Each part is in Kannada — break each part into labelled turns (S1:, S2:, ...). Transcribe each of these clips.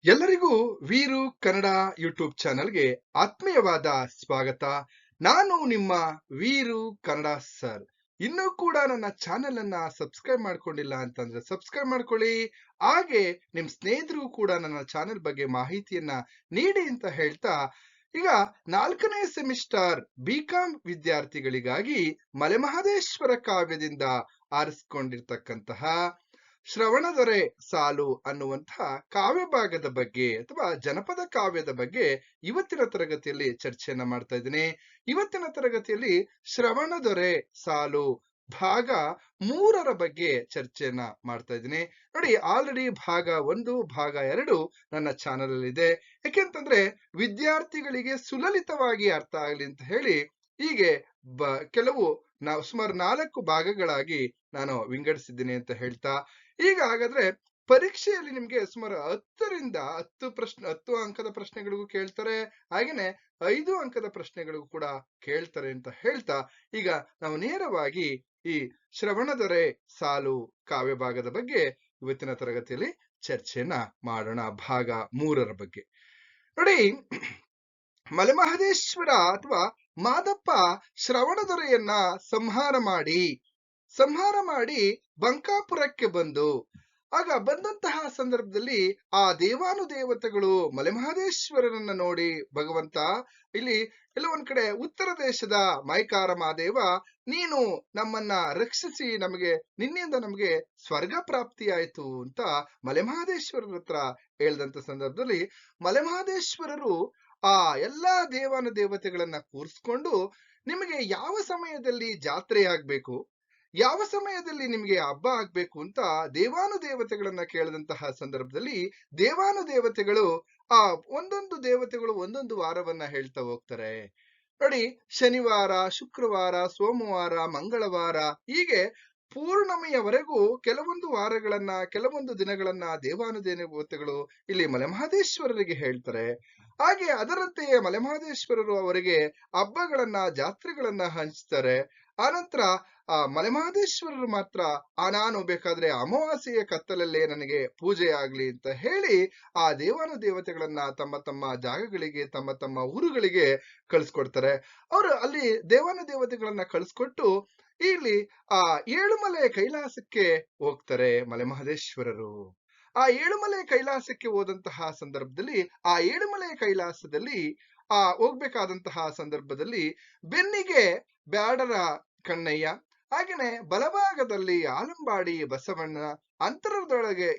S1: ಎಲ್ಲರಿಗೂ ವೀರು ಕನ್ನಡ ಯೂಟ್ಯೂಬ್ ಚಾನೆಲ್ಗೆ ಆತ್ಮೀಯವಾದ ಸ್ವಾಗತ. ನಾನು ನಿಮ್ಮ ವೀರು ಕನ್ನಡ ಸರ್. ಇನ್ನೂ ಕೂಡ ನನ್ನ ಚಾನೆಲ್ ಅನ್ನ ಸಬ್ಸ್ಕ್ರೈಬ್ ಮಾಡ್ಕೊಂಡಿಲ್ಲ ಅಂತಂದ್ರೆ ಸಬ್ಸ್ಕ್ರೈಬ್ ಮಾಡ್ಕೊಳ್ಳಿ. ಹಾಗೆ ನಿಮ್ ಸ್ನೇಹಿತರಿಗೂ ಕೂಡ ನನ್ನ ಚಾನೆಲ್ ಬಗ್ಗೆ ಮಾಹಿತಿಯನ್ನ ನೀಡಿ ಅಂತ ಹೇಳ್ತಾ, ಈಗ 4ನೇ ಸೆಮಿಸ್ಟರ್ ಬಿಕಾಂ ವಿದ್ಯಾರ್ಥಿಗಳಿಗಾಗಿ ಮಲೆಮಹದೇಶ್ವರ ಕಾವ್ಯದಿಂದ ಆರಿಸಿಕೊಂಡಿರ್ತಕ್ಕಂತಹ ಶ್ರವಣದೊರೆ ಸಾಲು ಅನ್ನುವಂತಹ ಕಾವ್ಯ ಭಾಗದ ಬಗ್ಗೆ ಅಥವಾ ಜನಪದ ಕಾವ್ಯದ ಬಗ್ಗೆ ಇವತ್ತಿನ ತರಗತಿಯಲ್ಲಿ ಚರ್ಚೆಯನ್ನ ಮಾಡ್ತಾ ಇದ್ದೀನಿ. ಇವತ್ತಿನ ತರಗತಿಯಲ್ಲಿ ಶ್ರವಣದೊರೆ ಸಾಲು ಭಾಗ 3ರ ಬಗ್ಗೆ ಚರ್ಚೆಯನ್ನ ಮಾಡ್ತಾ ಇದ್ದೀನಿ. ನೋಡಿ, ಆಲ್ರೆಡಿ ಭಾಗ 1 ಭಾಗ 2 ನನ್ನ ಚಾನೆಲ್ ಅಲ್ಲಿ ಇದೆ. ಯಾಕೆಂತಂದ್ರೆ ವಿದ್ಯಾರ್ಥಿಗಳಿಗೆ ಸುಲಲಿತವಾಗಿ ಅರ್ಥ ಆಗಲಿ ಅಂತ ಹೇಳಿ ಹೀಗೆ ಕೆಲವು ನಾವು ಸುಮಾರು 4 ಭಾಗಗಳಾಗಿ ನಾನು ವಿಂಗಡಿಸಿದ್ದೀನಿ ಅಂತ ಹೇಳ್ತಾ, ಈಗ ಹಾಗಾದ್ರೆ ಪರೀಕ್ಷೆಯಲ್ಲಿ ನಿಮ್ಗೆ ಸುಮಾರು 10 ಅಂಕದ ಪ್ರಶ್ನೆಗಳಿಗೂ ಕೇಳ್ತಾರೆ, ಹಾಗೇನೆ 5 ಅಂಕದ ಪ್ರಶ್ನೆಗಳಿಗೂ ಕೂಡ ಕೇಳ್ತಾರೆ ಅಂತ ಹೇಳ್ತಾ, ಈಗ ನಾವು ನೇರವಾಗಿ ಈ ಶ್ರವಣದೊರೆ ಸಾಲು ಕಾವ್ಯ ಭಾಗದ ಬಗ್ಗೆ ಇವತ್ತಿನ ತರಗತಿಯಲ್ಲಿ ಚರ್ಚೆಯನ್ನ ಮಾಡೋಣ. ಭಾಗ 3ರ ಬಗ್ಗೆ ನೋಡಿ, ಮಲೆಮಹದೇಶ್ವರ ಅಥವಾ ಮಾದಪ್ಪ ಶ್ರವಣದೊರೆಯನ್ನ ಸಂಹಾರ ಮಾಡಿ ಬಂಕಾಪುರಕ್ಕೆ ಆಗ ಬಂದಂತಹ ಸಂದರ್ಭದಲ್ಲಿ ಆ ದೇವಾನುದೇವತೆಗಳು ಮಲೆಮಹದೇಶ್ವರನನ್ನ ನೋಡಿ, ಭಗವಂತ, ಇಲ್ಲಿ ಒಂದ್ ಕಡೆ ಉತ್ತರ ದೇಶದ ಮೈಕಾರ ಮಹಾದೇವ, ನೀನು ನಮ್ಮನ್ನ ರಕ್ಷಿಸಿ ನಿನ್ನಿಂದ ನಮಗೆ ಸ್ವರ್ಗ ಪ್ರಾಪ್ತಿಯಾಯಿತು ಅಂತ ಮಲೆಮಹದೇಶ್ವರರ ಹತ್ರ ಹೇಳ್ದಂತ ಸಂದರ್ಭದಲ್ಲಿ ಮಲೆಮಹದೇಶ್ವರರು ಆ ಎಲ್ಲಾ ದೇವಾನುದೇವತೆಗಳನ್ನ ಕೂರಿಸ್ಕೊಂಡು, ನಿಮಗೆ ಯಾವ ಸಮಯದಲ್ಲಿ ಜಾತ್ರೆ ಆಗ್ಬೇಕು, ಯಾವ ಸಮಯದಲ್ಲಿ ನಿಮ್ಗೆ ಹಬ್ಬ ಆಗ್ಬೇಕು ಅಂತ ದೇವಾನುದೇವತೆಗಳನ್ನ ಕೇಳಿದಂತಹ ಸಂದರ್ಭದಲ್ಲಿ ದೇವಾನುದೇವತೆಗಳು ಒಂದೊಂದು ದೇವತೆಗಳು ಒಂದೊಂದು ವಾರವನ್ನ ಹೇಳ್ತಾ ಹೋಗ್ತಾರೆ. ನೋಡಿ, ಶನಿವಾರ, ಶುಕ್ರವಾರ, ಸೋಮವಾರ, ಮಂಗಳವಾರ, ಹೀಗೆ ಪೂರ್ಣಮೆಯವರೆಗೂ ಕೆಲವೊಂದು ವಾರಗಳನ್ನ, ಕೆಲವೊಂದು ದಿನಗಳನ್ನ ದೇವಾನುದೇವತೆಗಳು ಇಲ್ಲಿ ಮಲೆಮಹದೇಶ್ವರರಿಗೆ ಹೇಳ್ತಾರೆ. ಹಾಗೆ ಅದರಂತೆಯೇ ಮಲೆಮಹದೇಶ್ವರರು ಅವರಿಗೆ ಹಬ್ಬಗಳನ್ನ, ಜಾತ್ರೆಗಳನ್ನ ಹಂಚ್ತಾರೆ. ಆನಂತರ ಮಲೆಮಹದೇಶ್ವರರು ಮಾತ್ರ ನಾನು ಬೇಕಾದ್ರೆ ಅಮಾವಾಸ್ಯೆಯ ಕತ್ತಲಲ್ಲೇ ನನಗೆ ಪೂಜೆ ಆಗ್ಲಿ ಅಂತ ಹೇಳಿ ಆ ದೇವಾನುದೇವತೆಗಳನ್ನ ತಮ್ಮ ತಮ್ಮ ಜಾಗಗಳಿಗೆ, ತಮ್ಮ ತಮ್ಮ ಊರುಗಳಿಗೆ ಕಳಿಸ್ಕೊಡ್ತಾರೆ. ಅವರು ಅಲ್ಲಿ ದೇವಾನುದೇವತೆಗಳನ್ನ ಕಳಿಸ್ಕೊಟ್ಟು ಇಲ್ಲಿ ಏಳುಮಲೆ ಕೈಲಾಸಕ್ಕೆ ಹೋಗ್ತಾರೆ ಮಲೆಮಹದೇಶ್ವರರು. ಆ ಏಳುಮಲೆ ಕೈಲಾಸಕ್ಕೆ ಹೋದಂತಹ ಸಂದರ್ಭದಲ್ಲಿ ಆ ಏಳುಮಲೆ ಕೈಲಾಸದಲ್ಲಿ ಹೋಗ್ಬೇಕಾದಂತಹ ಸಂದರ್ಭದಲ್ಲಿ ಬೆನ್ನಿಗೆ ಬ್ಯಾಡರ ಕಣ್ಣಯ್ಯ, ಹಾಗೇನೆ ಬಲಭಾಗದಲ್ಲಿ ಆಲಂಬಾಡಿ ಬಸವಣ್ಣ, ಅಂತರಂಗದೊಳಗೆ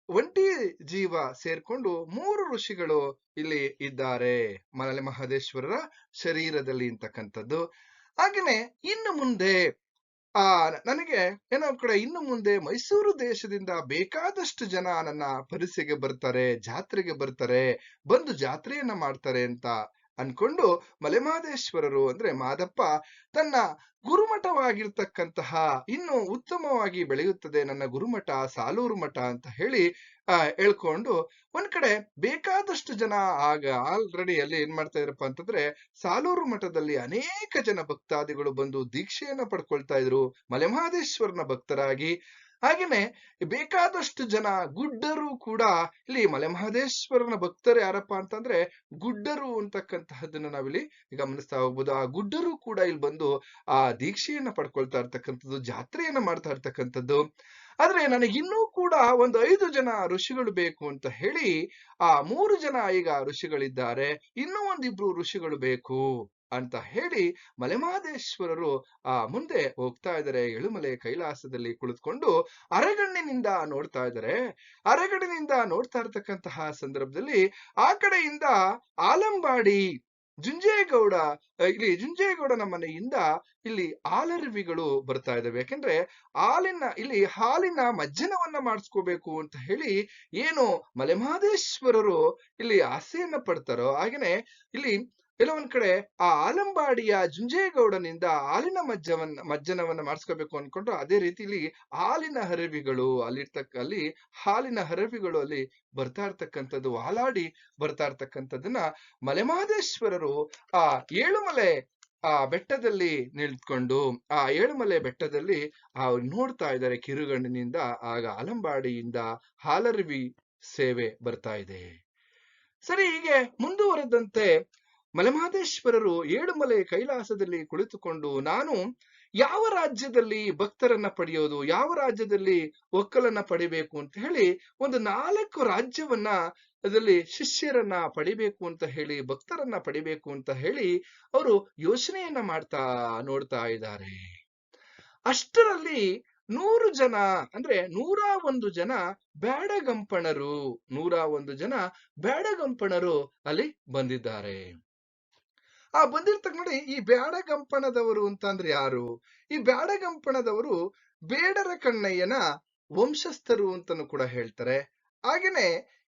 S1: ಒಂಟಿ ಜೀವ ಸೇರ್ಕೊಂಡು 3 ಋಷಿಗಳು ಇಲ್ಲಿ ಇದ್ದಾರೆ ಮಲೆಮಹದೇಶ್ವರರ ಶರೀರದಲ್ಲಿ ಅಂತಕ್ಕಂಥದ್ದು. ಹಾಗೇನೆ ಇನ್ನು ಮುಂದೆ ನನಗೆ ಇನ್ನು ಮುಂದೆ ಮೈಸೂರು ದೇಶದಿಂದ ಬೇಕಾದಷ್ಟು ಜನ ನನ್ನ ಪರಿಸೆಗೆ ಬರ್ತಾರೆ, ಜಾತ್ರೆಗೆ ಬರ್ತಾರೆ, ಬಂದು ಜಾತ್ರೆಯನ್ನ ಮಾಡ್ತಾರೆ ಅಂತ ಅನ್ಕೊಂಡು ಮಲೆಮಹದೇಶ್ವರರು ಅಂದ್ರೆ ಮಾದಪ್ಪ ತನ್ನ ಗುರುಮಠವಾಗಿರ್ತಕ್ಕಂತಹ ಇನ್ನು ಉತ್ತಮವಾಗಿ ಬೆಳೆಯುತ್ತದೆ ನನ್ನ ಗುರುಮಠ ಸಾಲೂರು ಮಠ ಅಂತ ಹೇಳಿ ಹೇಳ್ಕೊಂಡು ಒಂದ್ ಕಡೆ ಬೇಕಾದಷ್ಟು ಜನ ಆಗ ಆಲ್ರೆಡಿ ಅಲ್ಲಿ ಏನ್ ಮಾಡ್ತಾ ಇದ್ರಪ್ಪ ಅಂತಂದ್ರೆ ಸಾಲೂರು ಮಠದಲ್ಲಿ ಅನೇಕ ಜನ ಭಕ್ತಾದಿಗಳು ಬಂದು ದೀಕ್ಷೆಯನ್ನ ಪಡ್ಕೊಳ್ತಾ ಇದ್ರು ಮಲೆಮಹದೇಶ್ವರನ ಭಕ್ತರಾಗಿ. ಹಾಗೇನೆ ಬೇಕಾದಷ್ಟು ಜನ ಗುಡ್ಡರು ಕೂಡ ಇಲ್ಲಿ ಮಲೆಮಹದೇಶ್ವರನ ಭಕ್ತರು ಯಾರಪ್ಪ ಅಂತಂದ್ರೆ ಗುಡ್ಡರು ಅಂತಕ್ಕಂತಹದನ್ನ ನಾವಿಲ್ಲಿ ಗಮನಿಸ್ತಾ ಹೋಗ್ಬೋದು. ಆ ಗುಡ್ಡರು ಕೂಡ ಇಲ್ಲಿ ಬಂದು ಆ ದೀಕ್ಷೆಯನ್ನ ಪಡ್ಕೊಳ್ತಾ ಇರ್ತಕ್ಕಂಥದ್ದು, ಜಾತ್ರೆಯನ್ನ ಮಾಡ್ತಾ ಇರ್ತಕ್ಕಂಥದ್ದು. ಆದ್ರೆ ನನಗಿನ್ನೂ ಕೂಡ ಒಂದು 5 ಜನ ಋಷಿಗಳು ಬೇಕು ಅಂತ ಹೇಳಿ 3 ಜನ ಈಗ ಋಷಿಗಳಿದ್ದಾರೆ, ಇನ್ನೂ ಒಂದಿಬ್ರು ಋಷಿಗಳು ಬೇಕು ಅಂತ ಹೇಳಿ ಮಲೆಮಹದೇಶ್ವರರು ಮುಂದೆ ಹೋಗ್ತಾ ಇದ್ದಾರೆ. ಏಳುಮಲೆ ಕೈಲಾಸದಲ್ಲಿ ಕುಳಿತುಕೊಂಡು ಅರಗಣ್ಣಿನಿಂದ ನೋಡ್ತಾ ಇದ್ದಾರೆ. ಅರಗಣ್ಣಿನಿಂದ ನೋಡ್ತಾ ಇರ್ತಕ್ಕಂತಹ ಸಂದರ್ಭದಲ್ಲಿ ಆ ಕಡೆಯಿಂದ ಆಲಂಬಾಡಿ ಜುಂಜೇಗೌಡ, ಇಲ್ಲಿ ಜುಂಜೇಗೌಡನ ಮನೆಯಿಂದ ಇಲ್ಲಿ ಹಾಲರ್ವಿಗಳು ಬರ್ತಾ ಇದಾವೆ. ಯಾಕೆಂದ್ರೆ ಹಾಲಿನ ಮಜ್ಜನವನ್ನ ಮಾಡಿಸ್ಕೋಬೇಕು ಅಂತ ಹೇಳಿ ಏನು ಮಲೆಮಹದೇಶ್ವರರು ಇಲ್ಲಿ ಆಸೆಯನ್ನ ಪಡ್ತಾರೋ, ಹಾಗೇನೆ ಇಲ್ಲಿ ಒಂದ್ ಕಡೆ ಆ ಆಲಂಬಾಡಿಯ ಜುಂಜೇಗೌಡನಿಂದ ಹಾಲಿನ ಮಜ್ಜನವನ್ನ ಮಾಡಿಸ್ಕೋಬೇಕು ಅನ್ಕೊಂಡ್ರು. ಅದೇ ರೀತಿಲಿ ಹಾಲಿನ ಹರವಿಗಳು ಅಲ್ಲಿ ಹಾಲಿನ ಹರವಿಗಳು ಅಲ್ಲಿ ಬರ್ತಾ ಇರ್ತಕ್ಕಂಥದ್ದು, ಹಾಲಾಡಿ ಬರ್ತಾ ಇರ್ತಕ್ಕಂಥದ್ದನ್ನ ಮಲೆಮಹದೇಶ್ವರರು ಏಳುಮಲೆ ಬೆಟ್ಟದಲ್ಲಿ ನಿಂತ್ಕೊಂಡು ಏಳುಮಲೆ ಬೆಟ್ಟದಲ್ಲಿ ನೋಡ್ತಾ ಇದ್ದಾರೆ ಕಿರುಗಣ್ಣಿನಿಂದ. ಆಗ ಆಲಂಬಾಡಿಯಿಂದ ಹಾಲರ್ವಿ ಸೇವೆ ಬರ್ತಾ ಇದೆ. ಸರಿ, ಹೀಗೆ ಮುಂದುವರೆದಂತೆ ಮಲೆಮಹದೇಶ್ವರರು ಏಳುಮಲೆ ಕೈಲಾಸದಲ್ಲಿ ಕುಳಿತುಕೊಂಡು ನಾನು ಯಾವ ರಾಜ್ಯದಲ್ಲಿ ಭಕ್ತರನ್ನ ಪಡೆಯೋದು, ಯಾವ ರಾಜ್ಯದಲ್ಲಿ ಒಕ್ಕಲನ್ನ ಪಡಿಬೇಕು ಅಂತ ಹೇಳಿ ಒಂದು 4 ರಾಜ್ಯವನ್ನ ಅದರಲ್ಲಿ ಶಿಷ್ಯರನ್ನ ಪಡಿಬೇಕು ಅಂತ ಹೇಳಿ, ಭಕ್ತರನ್ನ ಪಡಿಬೇಕು ಅಂತ ಹೇಳಿ ಅವರು ಯೋಚನೆಯನ್ನ ನೋಡ್ತಾ ಇದ್ದಾರೆ. ಅಷ್ಟರಲ್ಲಿ 100 ಜನ, ಅಂದ್ರೆ 101 ಜನ ಬ್ಯಾಡಗಂಪಣರು, 101 ಜನ ಬ್ಯಾಡಗಂಪಣರು ಅಲ್ಲಿ ಬಂದಿದ್ದಾರೆ. ಬಂದಿರ್ತಕ್ಕ ನೋಡಿ, ಈ ಬ್ಯಾಡಗಂಪಣದವರು ಅಂತ ಅಂದ್ರೆ ಯಾರು? ಈ ಬ್ಯಾಡಗಂಪಣದವರು ಬೇಡರ ಕಣ್ಣಯ್ಯನ ವಂಶಸ್ಥರು ಅಂತನೂ ಕೂಡ ಹೇಳ್ತಾರೆ. ಹಾಗೇನೆ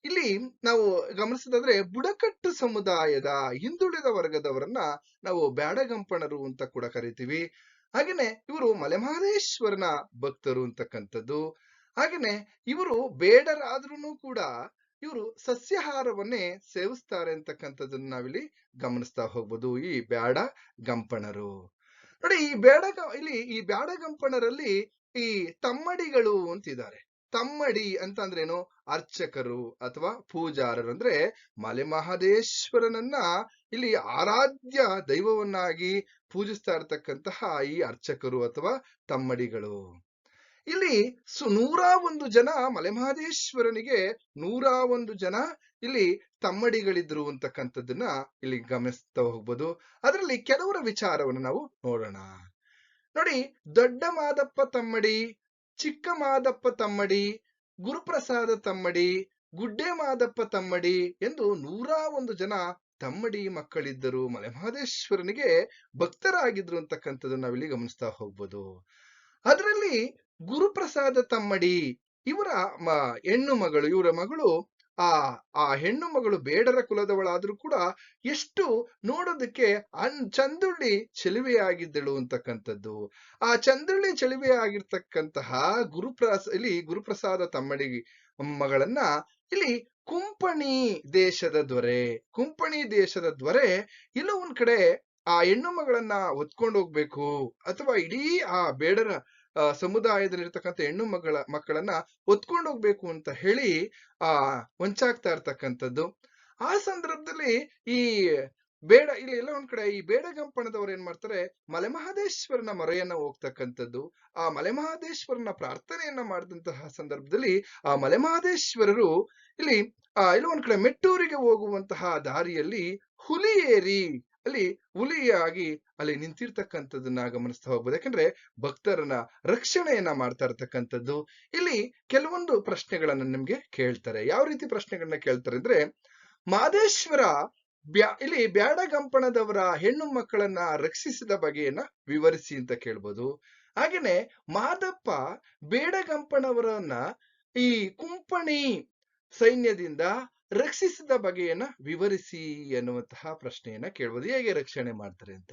S1: ಇಲ್ಲಿ ನಾವು ಗಮನಿಸೋದಾದ್ರೆ ಬುಡಕಟ್ಟು ಸಮುದಾಯದ ಹಿಂದುಳಿದ ವರ್ಗದವರನ್ನ ನಾವು ಬ್ಯಾಡಗಂಪಣರು ಅಂತ ಕೂಡ ಕರಿತೀವಿ. ಹಾಗೇನೆ ಇವರು ಮಲೆಮಹದೇಶ್ವರನ ಭಕ್ತರು ಅಂತಕ್ಕಂಥದ್ದು. ಹಾಗೇನೆ ಇವರು ಬೇಡರಾದ್ರೂ ಕೂಡ ಇವರು ಸಸ್ಯಾಹಾರವನ್ನೇ ಸೇವಿಸ್ತಾರೆ ಅಂತಕ್ಕಂಥದ್ದನ್ನ ನಾವಿಲ್ಲಿ ಗಮನಿಸ್ತಾ ಹೋಗ್ಬೋದು. ಈ ಬ್ಯಾಡಗಂಪಣರು ನೋಡಿ, ಈ ಬ್ಯಾಡಗಂಪಣರಲ್ಲಿ ಈ ತಮ್ಮಡಿಗಳು ಅಂತಿದ್ದಾರೆ. ತಮ್ಮಡಿ ಅಂತ ಅಂದ್ರೇನು? ಅರ್ಚಕರು ಅಥವಾ ಪೂಜಾರರು. ಅಂದ್ರೆ ಮಲೆಮಹದೇಶ್ವರನನ್ನ ಇಲ್ಲಿ ಆರಾಧ್ಯ ದೈವವನ್ನಾಗಿ ಪೂಜಿಸ್ತಾ ಇರ್ತಕ್ಕಂತಹ ಈ ಅರ್ಚಕರು ಅಥವಾ ತಮ್ಮಡಿಗಳು. ಇಲ್ಲಿ 101 ಜನ ಮಲೆಮಹದೇಶ್ವರನಿಗೆ 101 ಜನ ಇಲ್ಲಿ ತಮ್ಮಡಿಗಳಿದ್ರು ಅಂತಕ್ಕಂಥದ್ದನ್ನ ಇಲ್ಲಿ ಗಮನಿಸ್ತಾ ಹೋಗ್ಬೋದು. ಅದರಲ್ಲಿ ಕೆಲವರ ವಿಚಾರವನ್ನು ನಾವು ನೋಡೋಣ. ನೋಡಿ, ದೊಡ್ಡ ಮಾದಪ್ಪ ತಮ್ಮಡಿ, ಚಿಕ್ಕ ಮಾದಪ್ಪ ತಮ್ಮಡಿ, ಗುರುಪ್ರಸಾದ ತಮ್ಮಡಿ, ಗುಡ್ಡೆ ಮಾದಪ್ಪ ತಮ್ಮಡಿ ಎಂದು 101 ಜನ ತಮ್ಮಡಿ ಮಕ್ಕಳಿದ್ದರು, ಮಲೆಮಹದೇಶ್ವರನಿಗೆ ಭಕ್ತರಾಗಿದ್ರು ಅಂತಕ್ಕಂಥದ್ದನ್ನ ನಾವಿಲ್ಲಿ ಗಮನಿಸ್ತಾ ಹೋಗ್ಬೋದು. ಅದರಲ್ಲಿ ಗುರುಪ್ರಸಾದ ತಮ್ಮಡಿ ಇವರ ಹೆಣ್ಣು ಮಗಳು, ಇವರ ಮಗಳು ಆ ಹೆಣ್ಣು ಮಗಳು ಬೇಡರ ಕುಲದವಳಾದ್ರೂ ಕೂಡ ಎಷ್ಟು ನೋಡೋದಕ್ಕೆ ಚಂದುಳ್ಳಿ ಚೆಲುವೆಯಾಗಿದ್ದಳು ಅಂತಕ್ಕಂಥದ್ದು. ಆ ಚಂದುಳ್ಳಿ ಚೆಲುವೆಯಾಗಿರ್ತಕ್ಕಂತಹ ಗುರುಪ್ರಸಾದ ತಮ್ಮಡಿ ಮಗಳನ್ನ ಇಲ್ಲಿ ಕುಂಪಣಿ ದೇಶದ ದೊರೆ ಇಲ್ಲ ಒಂದ್ ಕಡೆ ಆ ಹೆಣ್ಣು ಮಗಳನ್ನ ಹೊತ್ಕೊಂಡು ಹೋಗ್ಬೇಕು, ಅಥವಾ ಇಡೀ ಆ ಬೇಡರ ಸಮುದಾಯದಲ್ಲಿರ್ತಕ್ಕಂಥ ಹೆಣ್ಣು ಮಕ್ಕಳನ್ನ ಹೊತ್ಕೊಂಡು ಹೋಗ್ಬೇಕು ಅಂತ ಹೇಳಿ ವಂಚಾಗ್ತಾ ಇರ್ತಕ್ಕಂಥದ್ದು. ಆ ಸಂದರ್ಭದಲ್ಲಿ ಈ ಇಲ್ಲಿ ಎಲ್ಲ ಒಂದ್ ಕಡೆ ಈ ಬೇಡಗಂಪಣದವ್ರು ಏನ್ ಮಾಡ್ತಾರೆ, ಮಲೆಮಹದೇಶ್ವರನ ಮೊರೆಯನ್ನ ಹೋಗ್ತಕ್ಕಂಥದ್ದು. ಆ ಮಲೆಮಹದೇಶ್ವರನ ಪ್ರಾರ್ಥನೆಯನ್ನ ಮಾಡಿದಂತಹ ಸಂದರ್ಭದಲ್ಲಿ ಆ ಮಲೆಮಹದೇಶ್ವರರು ಇಲ್ಲಿ ಎಲ್ಲ ಒಂದ್ ಕಡೆ ಮೆಟ್ಟೂರಿಗೆ ಹೋಗುವಂತಹ ದಾರಿಯಲ್ಲಿ ಹುಲಿ ಏರಿ ಅಲ್ಲಿ ಹುಲಿಯಾಗಿ ಅಲ್ಲಿ ನಿಂತಿರ್ತಕ್ಕಂಥದ್ದನ್ನ ಗಮನಿಸ್ತಾ ಹೋಗ್ಬೋದು. ಯಾಕಂದ್ರೆ ಭಕ್ತರನ್ನ ರಕ್ಷಣೆಯನ್ನ ಮಾಡ್ತಾ ಇರ್ತಕ್ಕಂಥದ್ದು. ಇಲ್ಲಿ ಕೆಲವೊಂದು ಪ್ರಶ್ನೆಗಳನ್ನ ನಿಮ್ಗೆ ಕೇಳ್ತಾರೆ. ಯಾವ ರೀತಿ ಪ್ರಶ್ನೆಗಳನ್ನ ಕೇಳ್ತಾರೆ ಅಂದ್ರೆ, ಮಾದೇಶ್ವರ ಇಲ್ಲಿ ಬ್ಯಾಡಗಂಪಣದವರ ಹೆಣ್ಣು ಮಕ್ಕಳನ್ನ ರಕ್ಷಿಸಿದ ಬಗೆಯನ್ನ ವಿವರಿಸಿ ಅಂತ ಕೇಳ್ಬೋದು. ಹಾಗೇನೆ ಮಾದಪ್ಪ ಬೇಡಗಂಪಣವರನ್ನ ಈ ಕುಂಪಣಿ ಸೈನ್ಯದಿಂದ ರಕ್ಷಿಸಿದ ಬಗೆಯನ್ನ ವಿವರಿಸಿ ಎನ್ನುವಂತಹ ಪ್ರಶ್ನೆಯನ್ನ ಕೇಳ್ಬೋದು. ಹೇಗೆ ರಕ್ಷಣೆ ಮಾಡ್ತಾರೆ ಅಂತ.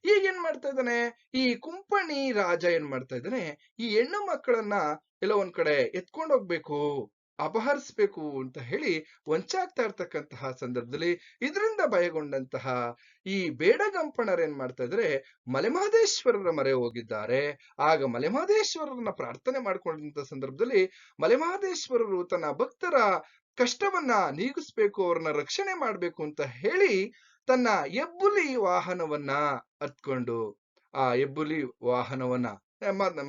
S1: ಈಗೇನ್ ಮಾಡ್ತಾ ಇದ್ದಾನೆ, ಈ ಕುಂಪಣಿ ರಾಜ ಏನ್ ಮಾಡ್ತಾ ಇದ್ದಾನೆ, ಈ ಹೆಣ್ಣು ಮಕ್ಕಳನ್ನ ಎಲ್ಲ ಒಂದ್ ಕಡೆ ಎತ್ಕೊಂಡು ಹೋಗ್ಬೇಕು, ಅಪಹರಿಸ್ಬೇಕು ಅಂತ ಹೇಳಿ ವಂಚಾಗ್ತಾ ಇರ್ತಕ್ಕಂತಹ ಸಂದರ್ಭದಲ್ಲಿ ಇದರಿಂದ ಭಯಗೊಂಡಂತಹ ಈ ಬೇಡಗಂಪಣರು ಏನ್ ಮಾಡ್ತಾ ಇದ್ರೆ ಮಲೆಮಹದೇಶ್ವರರ ಮೊರೆ ಹೋಗಿದ್ದಾರೆ. ಆಗ ಮಲೆಮಹದೇಶ್ವರರನ್ನ ಪ್ರಾರ್ಥನೆ ಮಾಡ್ಕೊಂಡಂತ ಸಂದರ್ಭದಲ್ಲಿ ಮಲೆಮಹದೇಶ್ವರರು ತನ್ನ ಭಕ್ತರ ಕಷ್ಟವನ್ನ ನೀಗಿಸ್ಬೇಕು, ಅವ್ರನ್ನ ರಕ್ಷಣೆ ಮಾಡ್ಬೇಕು ಅಂತ ಹೇಳಿ ತನ್ನ ಹೆಬ್ಬುಲಿ ವಾಹನವನ್ನ ಹತ್ಕೊಂಡು, ಆ ಹೆಬ್ಬುಲಿ ವಾಹನವನ್ನ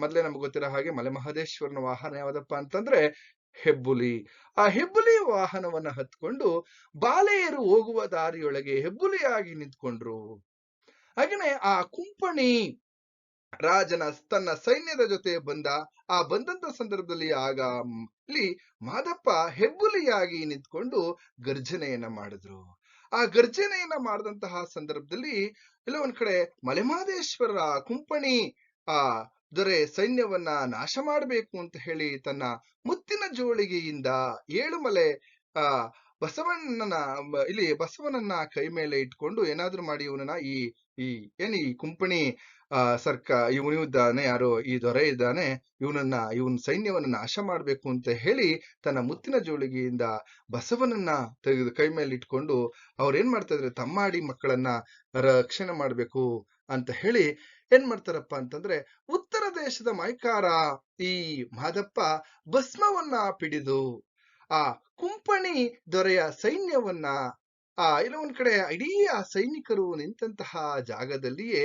S1: ಮೊದ್ಲೇ ನಮ್ಗೆ ಗೊತ್ತಿರೋ ಹಾಗೆ ಮಲೆಮಹದೇಶ್ವರನ ವಾಹನ ಯಾವ್ದಪ್ಪ ಅಂತಂದ್ರೆ ಹೆಬ್ಬುಲಿ. ಆ ಹೆಬ್ಬುಲಿ ವಾಹನವನ್ನ ಹತ್ಕೊಂಡು ಬಾಲೆಯರು ಹೋಗುವ ದಾರಿಯೊಳಗೆ ಹೆಬ್ಬುಲಿಯಾಗಿ ನಿಂತ್ಕೊಂಡ್ರು. ಹಾಗೇನೆ ಆ ಕುಂಪಣಿ ರಾಜನ ತನ್ನ ಸೈನ್ಯದ ಜೊತೆ ಬಂದಂತ ಸಂದರ್ಭದಲ್ಲಿ ಆಗ ಇಲ್ಲಿ ಮಾದಪ್ಪ ಹೆಬ್ಬುಲಿಯಾಗಿ ನಿಂತ್ಕೊಂಡು ಗರ್ಜನೆಯನ್ನ ಮಾಡಿದ್ರು. ಆ ಗರ್ಜನೆಯನ್ನ ಮಾಡಿದಂತಹ ಸಂದರ್ಭದಲ್ಲಿ ಎಲ್ಲ ಒಂದ್ ಕಡೆ ಮಲೆಮಹದೇಶ್ವರರ ಕುಂಪಣಿ ದೊರೆ ಸೈನ್ಯವನ್ನ ನಾಶ ಮಾಡಬೇಕು ಅಂತ ಹೇಳಿ ತನ್ನ ಮುತ್ತಿನ ಜೋಳಿಗೆಯಿಂದ ಏಳುಮಲೆ ಬಸವನನ್ನ ಕೈ ಮೇಲೆ ಇಟ್ಕೊಂಡು ಏನಾದ್ರೂ ಮಾಡಿ ಇವನನ್ನ ಈ ಕುಂಪಣಿ ಇವನು ಇದ್ದಾನೆ, ಯಾರೋ ಈ ದೊರೆ ಇದ್ದಾನೆ, ಇವನ್ ಸೈನ್ಯವನ್ನ ನಾಶ ಮಾಡ್ಬೇಕು ಅಂತ ಹೇಳಿ ತನ್ನ ಮುತ್ತಿನ ಜೋಳಿಗೆಯಿಂದ ಬಸವನನ್ನ ತೆಗೆದು ಕೈ ಮೇಲೆ ಇಟ್ಕೊಂಡು ಅವ್ರೇನ್ ಮಾಡ್ತಾ ಇದ್ರೆ ತಮ್ಮಾಡಿ ಮಕ್ಕಳನ್ನ ರಕ್ಷಣೆ ಮಾಡ್ಬೇಕು ಅಂತ ಹೇಳಿ ಏನ್ ಮಾಡ್ತಾರಪ್ಪ ಅಂತಂದ್ರೆ, ಉತ್ತರ ದೇಶದ ಮೈಕಾರ ಈ ಮಾದಪ್ಪ ಭಸ್ಮವನ್ನ ಪಿಡಿದು ಆ ಕುಂಪಣಿ ದೊರೆಯ ಸೈನ್ಯವನ್ನ ಇಲ್ಲ ಒಂದ್ ಕಡೆ ಇಡೀ ಆ ಸೈನಿಕರು ನಿಂತಹ ಜಾಗದಲ್ಲಿಯೇ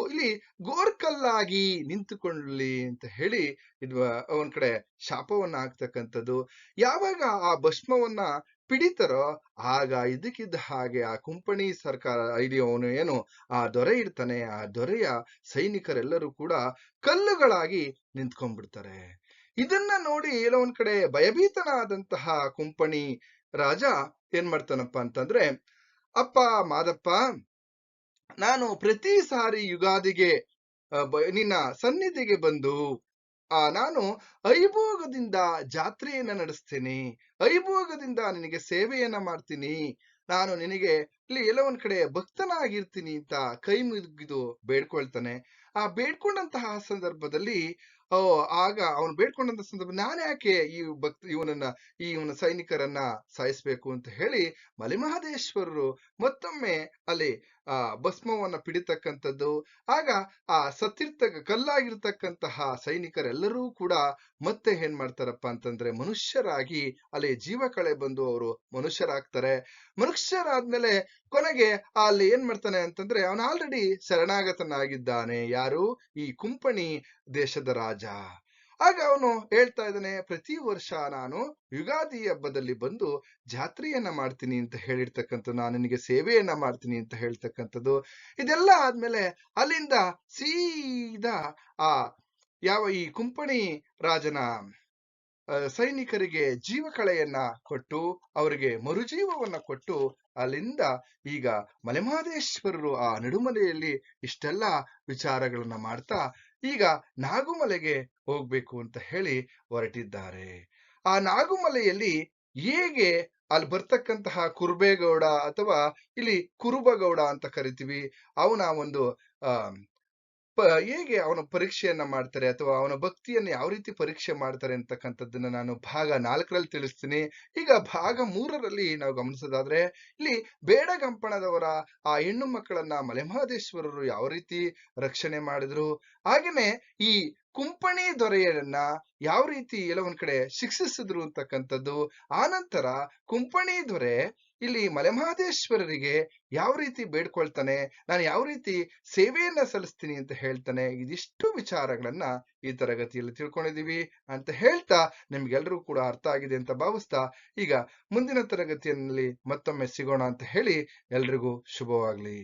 S1: ಇಲ್ಲಿ ಗೋರ್ಕಲ್ಲಾಗಿ ನಿಂತುಕೊಳ್ಳಿ ಅಂತ ಹೇಳಿ ಇದು ಒಂದ್ ಕಡೆ ಶಾಪವನ್ನ ಹಾಕ್ತಕ್ಕಂಥದ್ದು. ಯಾವಾಗ ಆ ಭಸ್ಮವನ್ನ ಪಿಡಿತಾರೋ ಆಗ ಇದಕ್ಕಿದ್ದ ಹಾಗೆ ಆ ಕುಂಪಣಿ ಸರ್ಕಾರ ಇಲ್ಲಿ ಅವನು ಏನು ಆ ದೊರೆ ಇರ್ತಾನೆ, ಆ ದೊರೆಯ ಸೈನಿಕರೆಲ್ಲರೂ ಕೂಡ ಕಲ್ಲುಗಳಾಗಿ ನಿಂತ್ಕೊಂಡ್ಬಿಡ್ತಾರೆ. ಇದನ್ನ ನೋಡಿ ಎಲ್ಲೋ ಒಂದ್ ಕಡೆ ಭಯಭೀತನಾದಂತಹ ಕುಂಪಣಿ ರಾಜ ಏನ್ ಮಾಡ್ತಾನಪ್ಪ ಅಂತಂದ್ರೆ, ಅಪ್ಪ ಮಾದಪ್ಪ, ನಾನು ಪ್ರತಿ ಸಾರಿ ಯುಗಾದಿಗೆ ನಿನ್ನ ಸನ್ನಿಧಿಗೆ ಬಂದು ನಾನು ಐಭೋಗದಿಂದ ಜಾತ್ರೆಯನ್ನ ನಡೆಸ್ತೇನೆ, ಐಭೋಗದಿಂದ ನಿನಗೆ ಸೇವೆಯನ್ನ ಮಾಡ್ತೀನಿ, ನಾನು ನಿನಗೆ ಇಲ್ಲಿ ಎಲ್ಲ ಒಂದ್ ಕಡೆ ಭಕ್ತನಾಗಿರ್ತೀನಿ ಅಂತ ಕೈ ಮುಗಿದು ಬೇಡ್ಕೊಳ್ತಾನೆ. ಆ ಬೇಡ್ಕೊಂಡಂತಹ ಸಂದರ್ಭದಲ್ಲಿ ಆಗ ಅವನು ಬೇಡ್ಕೊಂಡಂತ ಸಂದರ್ಭ, ನಾನು ಯಾಕೆ ಇವನ ಸೈನಿಕರನ್ನ ಸಾಯಿಸ್ಬೇಕು ಅಂತ ಹೇಳಿ ಮಲೆಮಹದೇಶ್ವರರು ಮತ್ತೊಮ್ಮೆ ಅಲ್ಲಿ ಭಸ್ಮವನ್ನ ಪಿಡಿತಕ್ಕಂಥದ್ದು. ಆಗ ಆ ಕಲ್ಲಾಗಿರ್ತಕ್ಕಂತಹ ಸೈನಿಕರೆಲ್ಲರೂ ಕೂಡ ಮತ್ತೆ ಏನ್ ಮಾಡ್ತಾರಪ್ಪ ಅಂತಂದ್ರೆ ಮನುಷ್ಯರಾಗಿ ಅಲ್ಲಿ ಜೀವ ಕಳೆ ಬಂದು ಅವರು ಮನುಷ್ಯರಾಗ್ತಾರೆ. ಮನುಷ್ಯರಾದ್ಮೇಲೆ ಕೊನೆಗೆ ಅಲ್ಲಿ ಏನ್ ಮಾಡ್ತಾನೆ ಅಂತಂದ್ರೆ, ಅವನು ಆಲ್ರೆಡಿ ಶರಣಾಗತನಾಗಿದ್ದಾನೆ. ಯಾರು? ಈ ಕುಂಪಣಿ ದೇಶದ ರಾಜ. ಆಗ ಅವನು ಹೇಳ್ತಾ ಇದ್ದಾನೆ, ಪ್ರತಿ ವರ್ಷ ನಾನು ಯುಗಾದಿ ಹಬ್ಬದಲ್ಲಿ ಬಂದು ಜಾತ್ರೆಯನ್ನ ಮಾಡ್ತೀನಿ ಅಂತ ಹೇಳಿರ್ತಕ್ಕಂಥದ್ದು, ನಾನು ನಿನಗೆ ಸೇವೆಯನ್ನ ಮಾಡ್ತೀನಿ ಅಂತ ಹೇಳ್ತಕ್ಕಂಥದ್ದು. ಇದೆಲ್ಲ ಆದ್ಮೇಲೆ ಅಲ್ಲಿಂದ ಸೀದಾ ಈ ಕುಂಪಣಿ ರಾಜನ ಸೈನಿಕರಿಗೆ ಜೀವಕಳೆಯನ್ನ ಕೊಟ್ಟು ಅವರಿಗೆ ಮರುಜೀವವನ್ನ ಕೊಟ್ಟು ಅಲ್ಲಿಂದ ಈಗ ಮಲೆಮಹದೇಶ್ವರರು ಆ ನಡುಮಲೆಯಲ್ಲಿ ಇಷ್ಟೆಲ್ಲ ವಿಚಾರಗಳನ್ನ ಮಾಡ್ತಾ ಈಗ ನಾಗುಮಲೆಗೆ ಹೋಗ್ಬೇಕು ಅಂತ ಹೇಳಿ ಹೊರಟಿದ್ದಾರೆ. ಆ ನಾಗುಮಲೆಯಲ್ಲಿ ಹೇಗೆ ಅಲ್ಲಿ ಬರ್ತಕ್ಕಂತಹ ಕುರುಬೇಗೌಡ ಅಥವಾ ಇಲ್ಲಿ ಕುರುಬಗೌಡ ಅಂತ ಕರಿತೀವಿ, ಅವನ ಒಂದು ಹೇಗೆ ಅವನ ಪರೀಕ್ಷೆಯನ್ನ ಮಾಡ್ತಾರೆ ಅಥವಾ ಅವನ ಭಕ್ತಿಯನ್ನ ಯಾವ ರೀತಿ ಪರೀಕ್ಷೆ ಮಾಡ್ತಾರೆ ಅಂತಕ್ಕಂಥದ್ದನ್ನ ನಾನು ಭಾಗ 4ರಲ್ಲಿ ತಿಳಿಸ್ತೀನಿ. ಈಗ ಭಾಗ 3ರಲ್ಲಿ ನಾವು ಗಮನಿಸೋದಾದ್ರೆ, ಇಲ್ಲಿ ಬೇಡಗಂಪಣದವರ ಆ ಹೆಣ್ಣು ಮಕ್ಕಳನ್ನ ಮಲೆಮಹದೇಶ್ವರರು ಯಾವ ರೀತಿ ರಕ್ಷಣೆ ಮಾಡಿದ್ರು, ಹಾಗೇನೆ ಈ ಕುಂಪಣಿ ದೊರೆಯನ್ನ ಯಾವ ರೀತಿ ಎಲ್ಲ ಒಂದ್ ಕಡೆ ಶಿಕ್ಷಿಸಿದ್ರು ಅಂತಕ್ಕಂಥದ್ದು. ಆನಂತರ ಕುಂಪಣಿ ದೊರೆ ಇಲ್ಲಿ ಮಲೆಮಹದೇಶ್ವರರಿಗೆ ಯಾವ ರೀತಿ ಬೇಡ್ಕೊಳ್ತಾನೆ, ನಾನು ಯಾವ ರೀತಿ ಸೇವೆಯನ್ನ ಸಲ್ಲಿಸ್ತೀನಿ ಅಂತ ಹೇಳ್ತಾನೆ. ಇದಿಷ್ಟು ವಿಚಾರಗಳನ್ನ ಈ ತರಗತಿಯಲ್ಲಿ ತಿಳ್ಕೊಂಡಿದೀವಿ ಅಂತ ಹೇಳ್ತಾ ನಿಮ್ಗೆಲ್ರಿಗೂ ಕೂಡ ಅರ್ಥ ಆಗಿದೆ ಅಂತ ಭಾವಿಸ್ತಾ ಈಗ ಮುಂದಿನ ತರಗತಿಯಲ್ಲಿ ಮತ್ತೊಮ್ಮೆ ಸಿಗೋಣ ಅಂತ ಹೇಳಿ ಎಲ್ರಿಗೂ ಶುಭವಾಗ್ಲಿ.